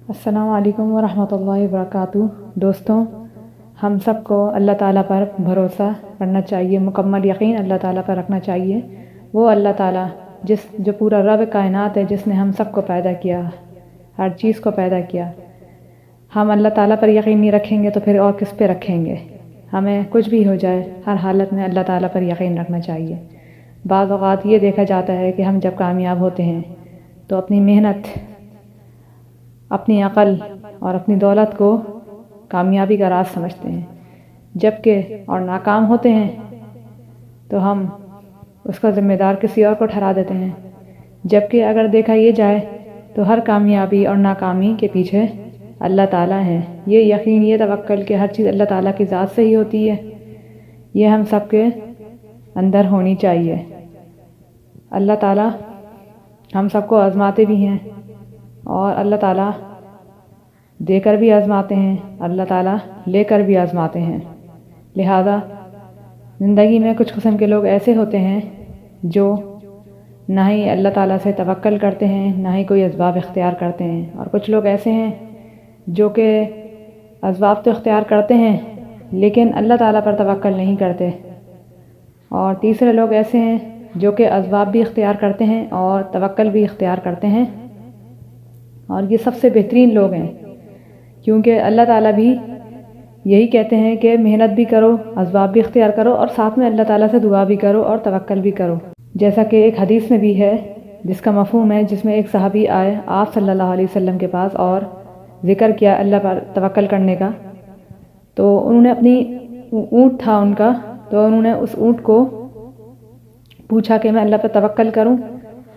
السلام علیکم ورحمۃ اللہ وبرکاتہ۔ دوستوں، ہم سب کو اللہ تعالیٰ پر بھروسہ کرنا چاہیے، مکمل یقین اللہ تعالیٰ پر رکھنا چاہیے۔ وہ اللہ تعالیٰ جو پورا رب کائنات ہے، جس نے ہم سب کو پیدا کیا، ہر چیز کو پیدا کیا۔ ہم اللہ تعالیٰ پر یقین نہیں رکھیں گے تو پھر اور کس پہ رکھیں گے؟ ہمیں کچھ بھی ہو جائے، ہر حالت میں اللہ تعالیٰ پر یقین رکھنا چاہیے۔ بعض اوقات یہ دیکھا جاتا ہے کہ ہم جب کامیاب ہوتے ہیں تو اپنی محنت، اپنی عقل اور اپنی دولت کو کامیابی کا راز سمجھتے ہیں، جبکہ اور ناکام ہوتے ہیں تو ہم اس کا ذمہ دار کسی اور کو ٹھہرا دیتے ہیں، جبکہ اگر دیکھا یہ جائے تو ہر کامیابی اور ناکامی کے پیچھے اللہ تعالیٰ ہے۔ یہ یقین، یہ توکل کہ ہر چیز اللہ تعالیٰ کی ذات سے ہی ہوتی ہے، یہ ہم سب کے اندر ہونی چاہیے۔ اللہ تعالیٰ ہم سب کو آزماتے بھی ہیں اور اللہ تعالیٰ دے کر بھی آزماتے ہیں، اللہ تعالیٰ لے کر بھی آزماتے ہیں۔ لہذا زندگی میں کچھ قسم کے لوگ ایسے ہوتے ہیں جو نہ ہی اللہ تعالیٰ سے توکل کرتے ہیں، نہ ہی کوئی اسباب اختیار کرتے ہیں، اور کچھ لوگ ایسے ہیں جو کہ اسباب تو اختیار کرتے ہیں لیکن اللہ تعالیٰ پر توکل نہیں کرتے، اور تیسرے لوگ ایسے ہیں جو کہ اسباب بھی اختیار کرتے ہیں اور توکل بھی اختیار کرتے ہیں، اور یہ سب سے بہترین لوگ ہیں، کیونکہ اللہ تعالیٰ بھی یہی کہتے ہیں کہ محنت بھی کرو، اسباب بھی اختیار کرو، اور ساتھ میں اللہ تعالیٰ سے دعا بھی کرو اور توکل بھی کرو۔ جیسا کہ ایک حدیث میں بھی ہے جس کا مفہوم ہے، جس میں ایک صحابی آئے آپ صلی اللہ علیہ وسلم کے پاس اور ذکر کیا اللہ پر توکل کرنے کا، تو انہوں نے اپنی اونٹ تھا ان کا، تو انہوں نے اس اونٹ کو پوچھا کہ میں اللہ پر توکل کروں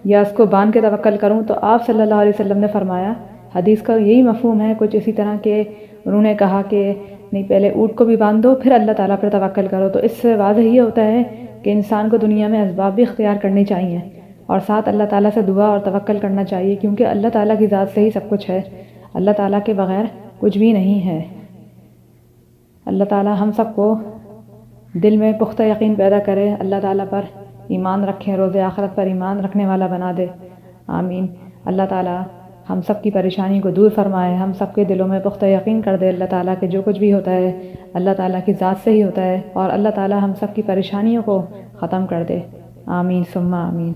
یا اس کو باندھ کے توکل کروں، تو آپ صلی اللہ علیہ وسلم نے فرمایا، حدیث کا یہی مفہوم ہے کچھ اسی طرح کہ انہوں نے کہا کہ نہیں، پہلے اونٹ کو بھی باندھ دو پھر اللہ تعالیٰ پر توکل کرو۔ تو اس سے واضح یہ ہوتا ہے کہ انسان کو دنیا میں اسباب بھی اختیار کرنے چاہیے اور ساتھ اللہ تعالیٰ سے دعا اور توکل کرنا چاہیے، کیونکہ اللہ تعالیٰ کی ذات سے ہی سب کچھ ہے، اللہ تعالیٰ کے بغیر کچھ بھی نہیں ہے۔ اللہ تعالیٰ ہم سب کو دل میں پختہ یقین پیدا کرے، اللہ تعالیٰ پر ایمان رکھیں، روز آخرت پر ایمان رکھنے والا بنا دے، آمین۔ اللہ تعالیٰ ہم سب کی پریشانی کو دور فرمائے، ہم سب کے دلوں میں پختہ یقین کر دے اللہ تعالیٰ کہ جو کچھ بھی ہوتا ہے اللہ تعالیٰ کی ذات سے ہی ہوتا ہے، اور اللہ تعالیٰ ہم سب کی پریشانیوں کو ختم کر دے، آمین ثم آمین۔